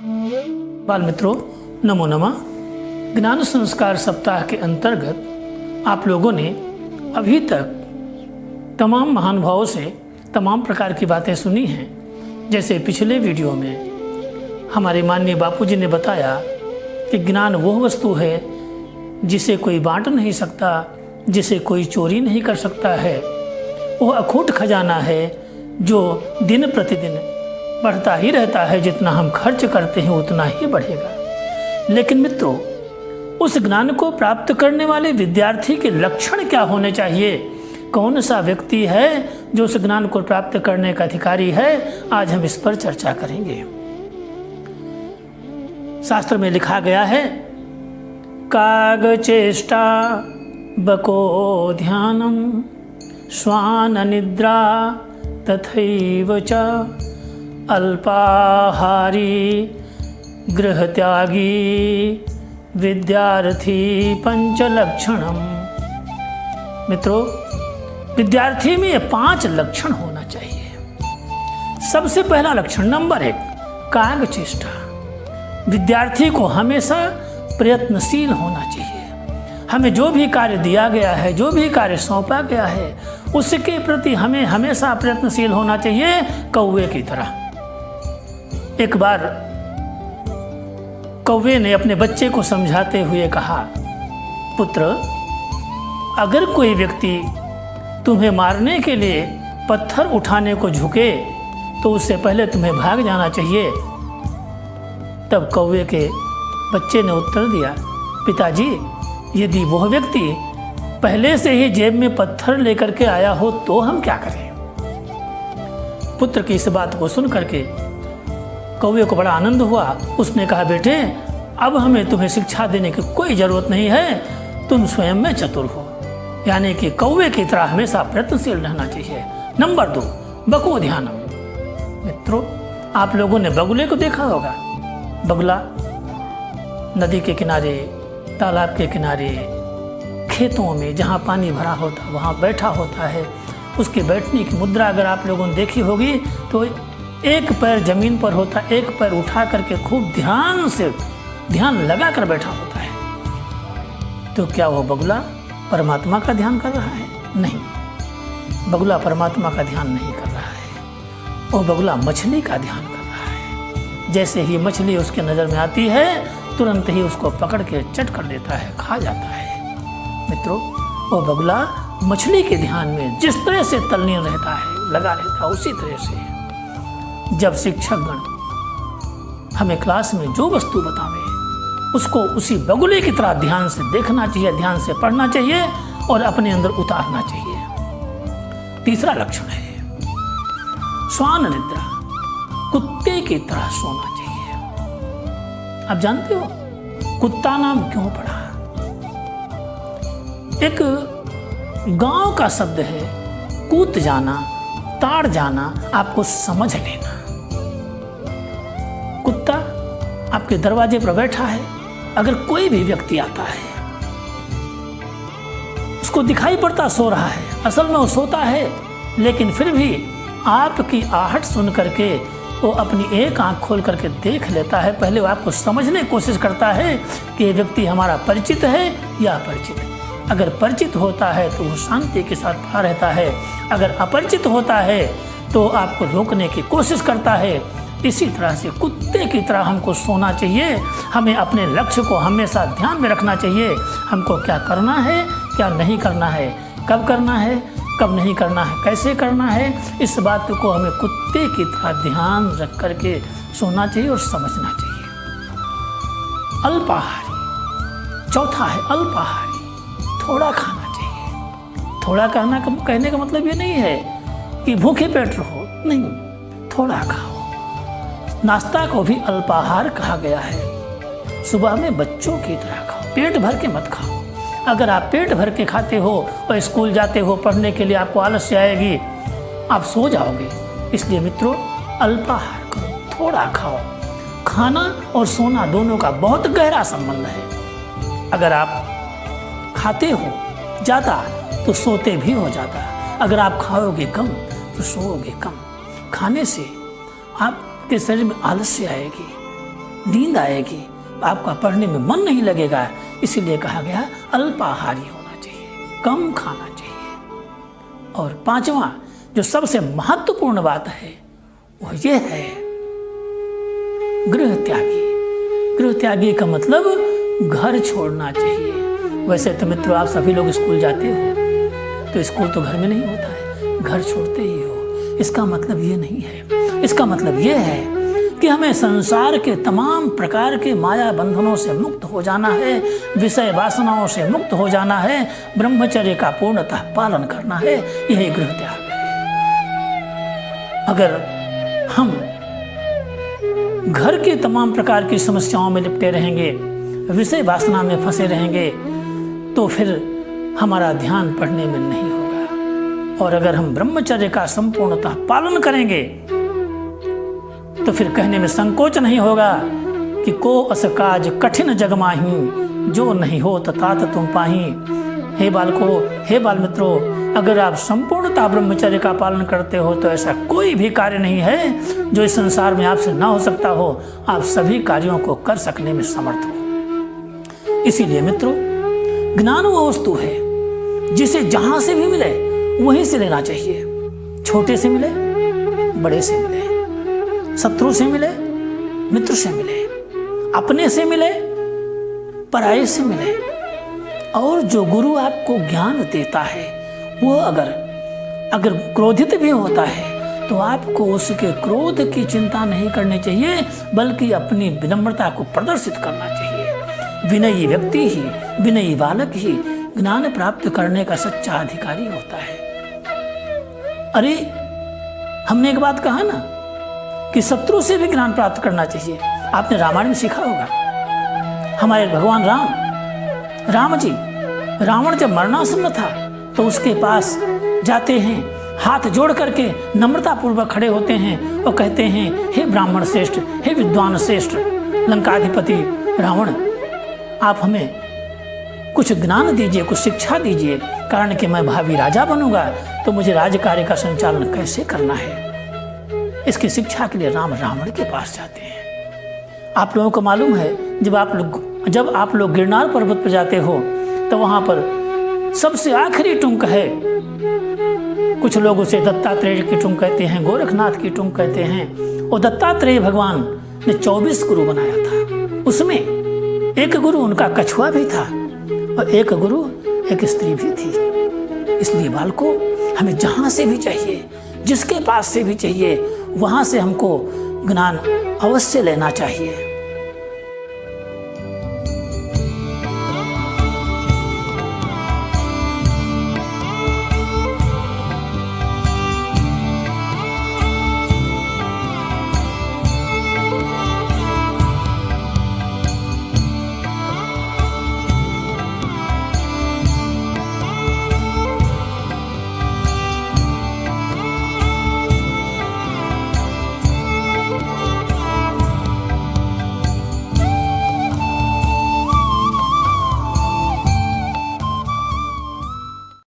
बाल मित्रों, नमो नमः। ज्ञान संस्कार सप्ताह के अंतर्गत आप लोगों ने अभी तक तमाम महानुभावों से तमाम प्रकार की बातें सुनी हैं। जैसे पिछले वीडियो में हमारे माननीय बापूजी ने बताया कि ज्ञान वह वस्तु है जिसे कोई बांट नहीं सकता, जिसे कोई चोरी नहीं कर सकता है। वह अखूट खजाना है जो दिन प्रतिदिन बढ़ता ही रहता है। जितना हम खर्च करते हैं उतना ही बढ़ेगा। लेकिन मित्रों, उस ज्ञान को प्राप्त करने वाले विद्यार्थी के लक्षण क्या होने चाहिए? कौन सा व्यक्ति है जो उस ज्ञान को प्राप्त करने का अधिकारी है? आज हम इस पर चर्चा करेंगे। शास्त्र में लिखा गया है, काग चेष्टा बको ध्यानम श्वान निद्रा तथैव च अल्पाहारी गृहत्यागी विद्यार्थी पंचलक्षणम। मित्रों, विद्यार्थी में ये 5 लक्षण होना चाहिए। सबसे पहला लक्षण नंबर 1, काग चेष्टा। विद्यार्थी को हमेशा प्रयत्नशील होना चाहिए। हमें जो भी कार्य दिया गया है, जो भी कार्य सौंपा गया है, उसके प्रति हमें हमेशा प्रयत्नशील होना चाहिए, कौवे की तरह। एक बार कौवे ने अपने बच्चे को समझाते हुए कहा, पुत्र, अगर कोई व्यक्ति तुम्हें मारने के लिए पत्थर उठाने को झुके तो उससे पहले तुम्हें भाग जाना चाहिए। तब कौवे के बच्चे ने उत्तर दिया, पिताजी, यदि वह व्यक्ति पहले से ही जेब में पत्थर लेकर के आया हो तो हम क्या करें? पुत्र की इस बात को सुन करके कौवे को बड़ा आनंद हुआ। उसने कहा, बेटे, अब हमें तुम्हें शिक्षा देने की कोई जरूरत नहीं है, तुम स्वयं में चतुर हो। यानी कि कौवे की तरह हमेशा प्रयत्नशील रहना चाहिए। नंबर 2, बको ध्यानम। मित्रों, आप लोगों ने बगुले को देखा होगा। बगुला नदी के किनारे, तालाब के किनारे, खेतों में जहाँ पानी भरा होता वहाँ बैठा होता है। उसके बैठने की मुद्रा अगर आप लोगों ने देखी होगी तो एक पैर जमीन पर होता, एक पैर उठा करके खूब ध्यान लगा कर बैठा होता है। तो क्या वो बगुला परमात्मा का ध्यान कर रहा है? नहीं, बगुला परमात्मा का ध्यान नहीं कर रहा है। वो बगुला मछली का ध्यान कर रहा है। जैसे ही मछली उसके नज़र में आती है तुरंत ही उसको पकड़ के चट कर देता है, खा जाता है। मित्रों, वो बगुला मछली के ध्यान में जिस तरह से तल्लीन रहता है, लगा रहता है, उसी तरह से जब शिक्षक गण हमें क्लास में जो वस्तु बतावे उसको उसी बगुले की तरह ध्यान से देखना चाहिए, ध्यान से पढ़ना चाहिए और अपने अंदर उतारना चाहिए। तीसरा लक्षण है श्वान निद्रा, कुत्ते की तरह सोना चाहिए। आप जानते हो कुत्ता नाम क्यों पड़ा? एक गांव का शब्द है कूद जाना, ताड़ जाना, आपको समझ लेना। कुत्ता आपके दरवाजे पर बैठा है, अगर कोई भी व्यक्ति आता है उसको दिखाई पड़ता सो रहा है, असल में वो सोता है, लेकिन फिर भी आपकी आहट सुन करके वो अपनी एक आंख खोल करके देख लेता है। पहले वो आपको समझने की कोशिश करता है कि ये व्यक्ति हमारा परिचित है या अपरिचित है। अगर परिचित होता है तो वो शांति के साथ खड़ा रहता है, अगर अपरिचित होता है तो आपको रोकने की कोशिश करता है। इसी तरह से कुत्ते की तरह हमको सोना चाहिए। हमें अपने लक्ष्य को हमेशा ध्यान में रखना चाहिए। हमको क्या करना है, क्या नहीं करना है, कब करना है, कब नहीं करना है, कैसे करना है, इस बात को हमें कुत्ते की तरह ध्यान रख करके सोना चाहिए और समझना चाहिए। अल्पाहारी, चौथा है अल्पाहारी, थोड़ा खाना चाहिए। थोड़ा कहने का मतलब ये नहीं है कि भूखे पेट रहो, नहीं, थोड़ा खाओ। नाश्ता को भी अल्पाहार कहा गया है। सुबह में बच्चों की तरह खाओ, पेट भर के मत खाओ। अगर आप पेट भर के खाते हो और स्कूल जाते हो पढ़ने के लिए, आपको आलस्य आएगी, आप सो जाओगे। इसलिए मित्रों, अल्पाहार करो, थोड़ा खाओ। खाना और सोना दोनों का बहुत गहरा संबंध है। अगर आप खाते हो ज़्यादा तो सोते भी हो ज़्यादा। अगर आप खाओगे कम तो सोओगे कम। खाने से आपके शरीर में आलस्य आएगी, नींद आएगी, आपका पढ़ने में मन नहीं लगेगा। इसीलिए कहा गया अल्पाहारी होना चाहिए, कम खाना चाहिए। और पांचवा जो सबसे महत्वपूर्ण बात है वो ये है गृह त्यागी। गृह त्यागी का मतलब घर छोड़ना चाहिए। वैसे तो मित्रों आप सभी लोग स्कूल जाते हो, तो स्कूल तो घर में नहीं होता है, घर छोड़ते ही हो। इसका मतलब ये नहीं है, इसका मतलब ये है कि हमें संसार के तमाम प्रकार के माया बंधनों से मुक्त हो जाना है, विषय वासनाओं से मुक्त हो जाना है, ब्रह्मचर्य का पूर्णतः पालन करना है। यही गृह त्याग है। अगर हम घर के तमाम प्रकार की समस्याओं में लिपटे रहेंगे, विषय वासना में फंसे रहेंगे, तो फिर हमारा ध्यान पढ़ने में नहीं होगा। और अगर हम ब्रह्मचर्य का संपूर्णतः पालन करेंगे तो फिर कहने में संकोच नहीं होगा कि को अस काज कठिन जग माही, जो नहीं हो तात तुम पाही। हे बालको, हे बाल मित्रों, अगर आप संपूर्णतः ब्रह्मचर्य का पालन करते हो तो ऐसा कोई भी कार्य नहीं है जो इस संसार में आपसे ना हो सकता हो। आप सभी कार्यों को कर सकने में समर्थ हो। इसीलिए मित्रों, ज्ञान वो वस्तु है जिसे जहां से भी मिले वहीं से लेना चाहिए। छोटे से मिले, बड़े से मिले, शत्रु से मिले, मित्र से मिले, अपने से मिले, पराये से मिले। और जो गुरु आपको ज्ञान देता है वो अगर क्रोधित भी होता है तो आपको उसके क्रोध की चिंता नहीं करनी चाहिए, बल्कि अपनी विनम्रता को प्रदर्शित करना चाहिए। विनयी व्यक्ति ही, विनयी बालक ही ज्ञान प्राप्त करने का सच्चा अधिकारी होता है। अरे हमने एक बात कहा ना कि शत्रु से भी ज्ञान प्राप्त करना चाहिए। आपने रामायण में सीखा होगा, हमारे भगवान राम जी, रावण जब मरणासन्न था तो उसके पास जाते हैं, हाथ जोड़ करके नम्रता पूर्वक खड़े होते हैं और कहते हैं, हे ब्राह्मण श्रेष्ठ, हे विद्वान श्रेष्ठ लंकाधिपति रावण, आप हमें कुछ ज्ञान दीजिए, कुछ शिक्षा दीजिए, कारण कि मैं भावी राजा बनूंगा तो मुझे राज्य कार्य का संचालन कैसे करना है। इसकी शिक्षा के लिए राम रावण के पास जाते हैं। आप लोगों को मालूम है, जब आप लोग गिरनार पर्वत पर जाते हो तो वहां पर सबसे आखिरी टुंक है, कुछ लोग उसे दत्तात्रेय की टुंक कहते हैं, गोरखनाथ की टुंक कहते हैं। और दत्तात्रेय भगवान ने 24 गुरु बनाया था। उसमें एक गुरु उनका कछुआ भी था और एक गुरु एक स्त्री भी थी। इसलिए बालको, हमें जहां से भी चाहिए, जिसके पास से भी चाहिए, वहां से हमको ज्ञान अवश्य लेना चाहिए।